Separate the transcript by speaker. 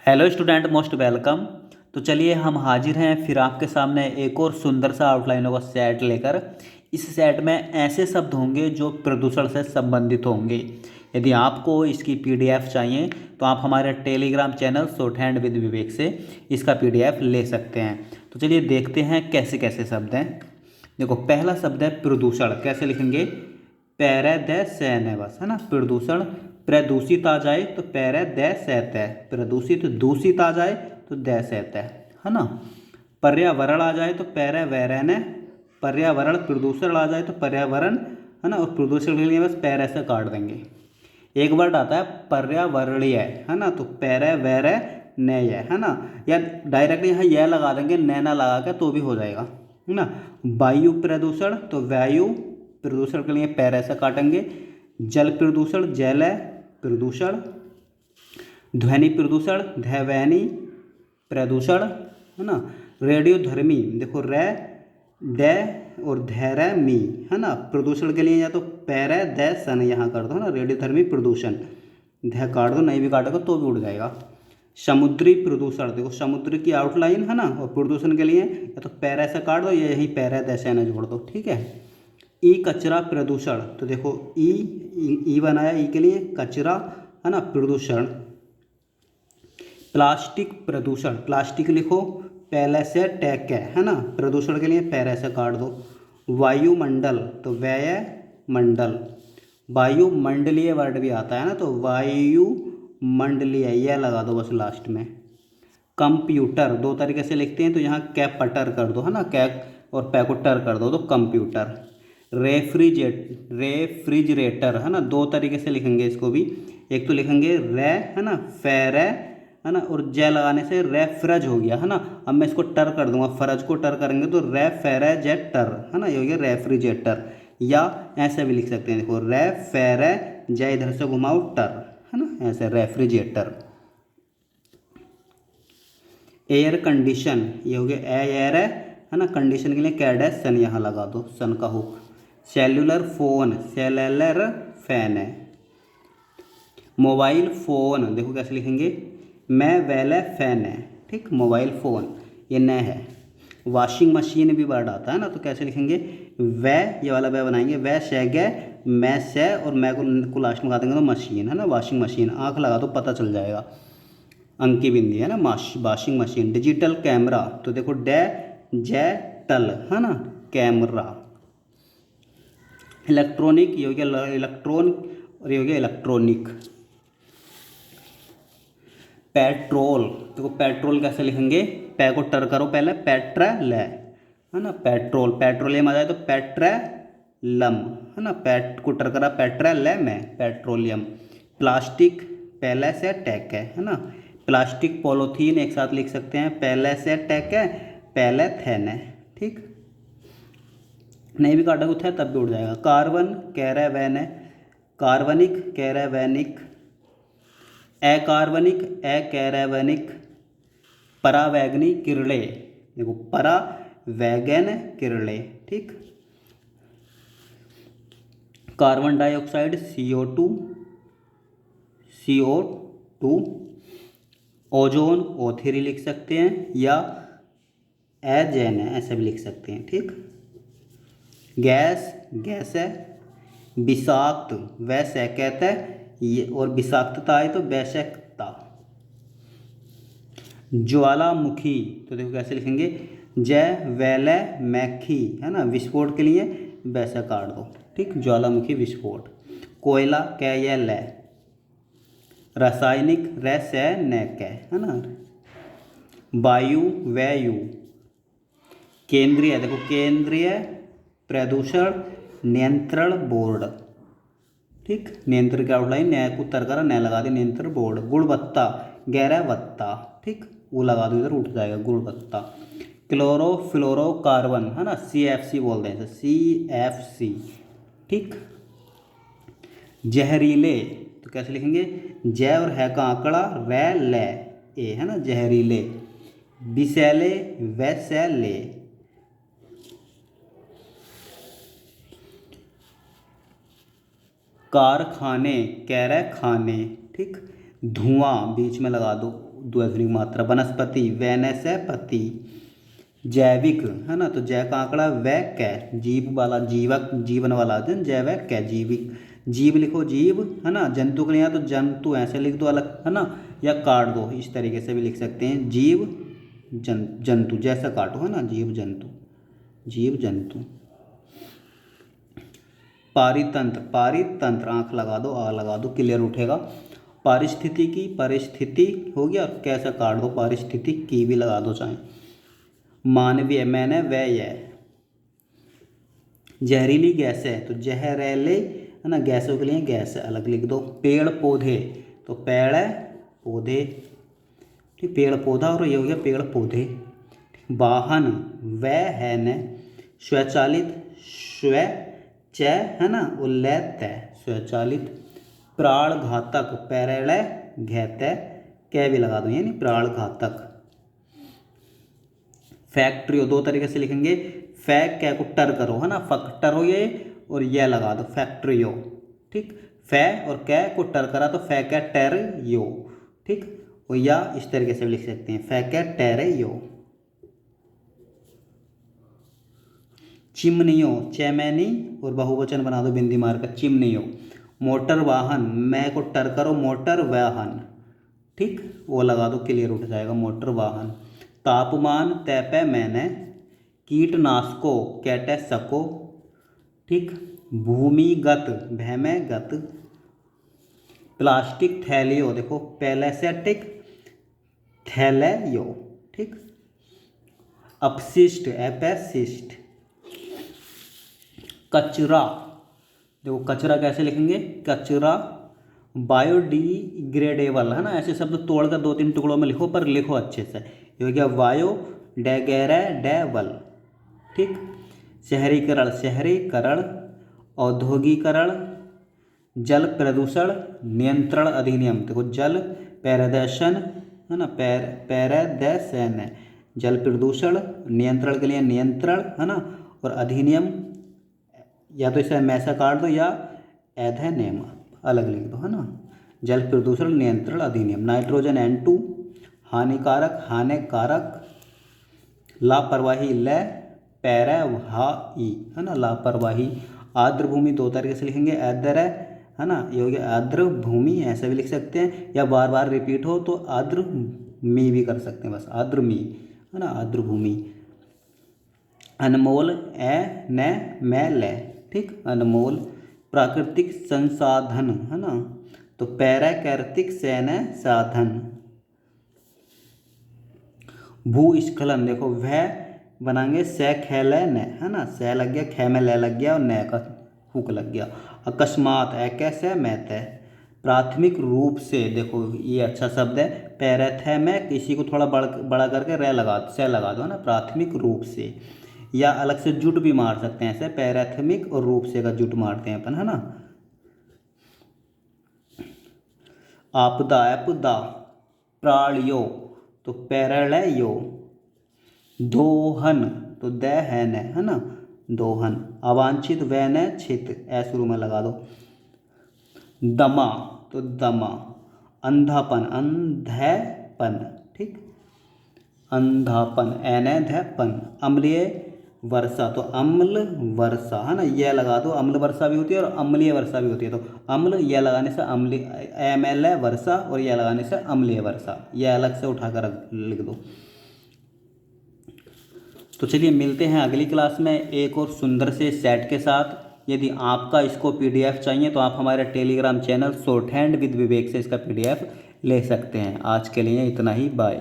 Speaker 1: Hello student, most welcome. तो चलिए हम हाजिर हैं फिर आपके सामने एक और सुंदर सा आउटलाइनों का सेट लेकर। इस सेट में ऐसे शब्द होंगे जो प्रदूषण से संबंधित होंगे। यदि आपको इसकी पीडीएफ चाहिए तो आप हमारे Telegram channel short hand with Vivek से इसका पीडीएफ ले सकते हैं। तो चलिए देखते हैं कैसे कैसे शब्द हैं। देखो, पहला शब्द है प्रदूषण। कैसे लिखेंगे? पैरे द सैन है, बस है ना। प्रदूषण, प्रदूषित आ जाए तो पैरे द सहत है, प्रदूषित दूषित आ जाए तो द सहत है ना। पर्यावरण आ जाए तो पैरे वैरन है, पर्यावरण। प्रदूषण आ जाए तो पर्यावरण, है ना। और प्रदूषण के लिए बस पैरे से काट देंगे। एक वर्ड आता है पर्यावरणीय, है ना, तो पैरे वैरे नय है ना। या डायरेक्टली यहाँ यह लगा देंगे, नैना लगा के तो भी हो जाएगा, है ना। वायु प्रदूषण तो वायु प्रदूषण के लिए पैरे से काटेंगे। जल प्रदूषण जल प्रदूषण। ध्वनि प्रदूषण ध्वनि प्रदूषण, है ना। रेडियोधर्मी, देखो रे डे और धैर्य मी, है ना। प्रदूषण के लिए या तो पैरे द सन यहाँ कर दो, है ना। रेडियोधर्मी प्रदूषण, ध्या काट दो, नहीं भी काटेगा तो भी उड़ जाएगा। समुद्री प्रदूषण, देखो समुद्र की आउटलाइन, है ना। और प्रदूषण के लिए या तो पैरा से काट दो या यही पैरा दैसे न जोड़ दो, ठीक है। ई कचरा प्रदूषण, तो देखो ई बनाया ई के लिए, कचरा, है ना, प्रदूषण। प्लास्टिक प्रदूषण, प्लास्टिक लिखो पहले से टैक है ना। प्रदूषण के लिए पैरे से काट दो। वायुमंडल तो व्यय मंडल। वायुमंडलीय वर्ड भी आता है ना, तो वायुमंडलीय यह लगा दो बस लास्ट में। कंप्यूटर दो तरीके से लिखते हैं, तो यहाँ कैपटर कर दो, है ना। कैप और पैकोटर कर दो तो कंप्यूटर। रेफ्रिजरेटर, है ना, दो तरीके से लिखेंगे इसको भी। एक तो लिखेंगे रे, है ना, फेरे, है ना, और जय लगाने से रेफ्रज हो गया, है ना। अब मैं इसको टर कर दूंगा, फरज को टर करेंगे तो रेफ्रिजरेटर, है ना, ये हो गया रेफ्रिजरेटर। या ऐसे भी लिख सकते हैं, देखो रेफ्रे जय इधर से घुमाओ टर, है ना, ऐसे रेफ्रिजरेटर। एयर कंडीशन, ये हो गया एयर है ना। कंडीशन के लिए कैड है, सन यहाँ लगा दो, सन का hook. Cellular phone cellular fan है। मोबाइल फ़ोन, देखो कैसे लिखेंगे, मैं वैले फैन है, ठीक। मोबाइल फ़ोन ये न है। वॉशिंग मशीन भी वर्ड आता है ना, तो कैसे लिखेंगे, वह ये वाला वह बनाएंगे, वह शैगे मैं से, और मैं को लास्ट में लगा देंगे तो मशीन, है ना। वॉशिंग मशीन आँख लगा दो पता चल जाएगा, अंकी बिंदी, है ना। Washing machine. डिजिटल कैमरा, तो देखो टल, है ना, कैमरा। इलेक्ट्रॉनिक, ये हो गया इलेक्ट्रॉन, और ये हो गया इलेक्ट्रॉनिक। पेट्रोल, देखो पेट्रोल कैसे लिखेंगे, पै को टर करो पहले, पेट्रोल है ना। पेट्रोल, पेट्रोलियम आ जाए तो पेट्रोलम, है ना। पैट को टर करा पेट्रोलम है, पेट्रोलियम। प्लास्टिक पहले से टैक है ना। प्लास्टिक पॉलीथीन एक साथ लिख सकते हैं, पहले से टैक है, पहले थैन है, ठीक। नहीं भी काटा कुछ है तब भी उड़ जाएगा। कार्बन कैरावैन है, कार्बनिक कैरावैनिक। अकार्बनिक अकैरावनिक। परावैगनी किरणे, देखो परावैगन किरणे, ठीक। Carbon dioxide CO2 CO2। Ozone O3 लिख सकते हैं, या एजेन है ऐसे भी लिख सकते हैं, ठीक। गैस गैस है। विषाक्त वैसे कहते हैं ये, और विषाक्तता है तो वैश्यकता। ज्वालामुखी, तो देखो कैसे लिखेंगे, जय वैलय मैखी, है ना। विस्फोट के लिए वैसे काट दो, ठीक। ज्वालामुखी विस्फोट। कोयला कैयल है। रासायनिक रसैनिक है ना। वायु वैयु। केंद्रीय, देखो केंद्रीय प्रदूषण नियंत्रण बोर्ड, ठीक। नियंत्रण की आउटलाइन न्याय को उतर कर न्याय लगा दी, नियंत्रण बोर्ड। गुणवत्ता गैरवत्ता, ठीक, वो लगा दो इधर उठ जाएगा, गुणवत्ता। क्लोरोफ्लोरोकार्बन, है ना, CFC बोलते हैं, CFC, ठीक। जहरीले, तो कैसे लिखेंगे, जय और है का आंकड़ा रै ले ए, है ना, जहरीले। विषैले वैसैले। कारखाने कैरखाने, ठीक। धुआं बीच में लगा दो, द्विवचनिक मात्रा। वनस्पति वनस्पति। जैविक है ना, तो जय का आंकड़ा वै कै। जीव वाला जीवक जीवन वाला जैव कै जीविक। जीव लिखो जीव है ना, जंतु के लिए तो जंतु ऐसे लिख दो अलग है ना, या काट दो, इस तरीके से भी लिख सकते हैं जीव जंतु, जैसा काटो है ना, जीव जंतु जीव जंतु। पारितंत्र पारितंत्र आंख लगा दो, आ लगा दो, क्लियर उठेगा। पारिस्थितिकी परिस्थिति हो गया, और कैसा काट दो, पारिस्थितिक की भी लगा दो चाहे। मानवीय मैंने व्यय। जहरीली गैस है तो जहरीले है ना, गैसों के लिए गैस अलग लिख दो। पेड़ पौधे तो पेड़ पौधे, ठीक, पेड़ पौधा, और ये हो गया पेड़ पौधे। वाहन वह है न। स्वचालित स्व च है ना, उल्लैत स्वचालित। प्राण घातक पैरल घैत कै भी लगा दो, यानी प्राण घातक। फैक्ट्रियो दो तरीके से लिखेंगे, फैक कै को टर करो है ना, फैक्टर हो ये, और यह लगा दो फैक्ट्रियो, ठीक। फै और कै को टर करा तो फै कै टर यो, ठीक। और या इस तरीके से भी लिख सकते हैं, फै कै टेरे यो। चिमनियों चैमैनी और बहुवचन बना दो बिंदी मार कर, चिमनियों। मोटर वाहन मैं को टर करो, मोटर वाहन, ठीक, वो लगा दो, क्लियर उठ जाएगा, मोटर वाहन। तापमान तैपै मैंने। कीटनाशकों कैटे सको, ठीक। भूमिगत भैमे गत। प्लास्टिक थैलियों देखो पैलेसेटिक थैलेयो, ठीक। अपशिष्ट अपशिष्ट। कचरा देखो, कचरा कैसे लिखेंगे, कचरा बायोडिग्रेडेबल है ना, ऐसे शब्द तोड़कर दो तीन टुकड़ों में लिखो, पर लिखो अच्छे से। ये हो गया बायोडेग्रेडेबल, ठीक। शहरीकरण शहरीकरण। औद्योगिकरण। जल प्रदूषण नियंत्रण अधिनियम देखो, जल प्रदूषण है ना, प्रदूषण, जल प्रदूषण नियंत्रण के लिए नियंत्रण है ना, और अधिनियम या तो इसे मैसा काट दो या अधिनियम अलग लिख दो है ना, जल प्रदूषण नियंत्रण अधिनियम। नाइट्रोजन N2 हानिकारक हानिकारक। लापरवाही ल पैरवाही है ना, लापरवाही। आर्द्र भूमि दो तरीके से लिखेंगे, आर्द्र है ना, ये हो गया आर्द्र भूमि, ऐसे भी लिख सकते हैं, या बार बार रिपीट हो तो आर्द्र मी भी कर सकते हैं, बस आर्द्र मी है ना, आर्द्र भूमि। अनमोल ए न मैं ले, ठीक, अनमोल। प्राकृतिक संसाधन है ना, तो प्राकृतिक सैन साधन। भूस्खलन देखो, वह बनाएंगे से खैल न है ना, से लग गया, खे में ले लग गया, और न का हुक लग गया। अकस्मात कैसे मैत है। प्राथमिक रूप से देखो, ये अच्छा शब्द है, पैरथ में किसी को थोड़ा बड़ा करके रे लगा से लगा दो है ना, प्राथमिक रूप से, या अलग से जुट भी मार सकते हैं, ऐसे पैराथमिक और रूप से का जुट मारते हैं अपन है ना। आपदा आपदा। प्राणियो तो पैरलयो। दोहन तो दहन है ना, दोहन। अवांछित वैनच्छित ऐ शुरू में लगा दो। दमा तो दमा। अंधापन अंधेपन, ठीक, अंधापन अनैधपन। अम्लीय वर्षा तो अम्ल वर्षा है ना, यह लगा दो, अम्ल वर्षा भी होती है और अम्लीय वर्षा भी होती है, तो अम्ल यह लगाने से अम्लीय ML वर्षा, और यह लगाने से अम्लीय वर्षा, यह अलग से उठाकर लिख दो। तो चलिए मिलते हैं अगली क्लास में एक और सुंदर से सेट के साथ। यदि आपका इसको PDF चाहिए तो आप हमारे Telegram channel short hand with Vivek से इसका PDF ले सकते हैं। आज के लिए इतना ही, बाय।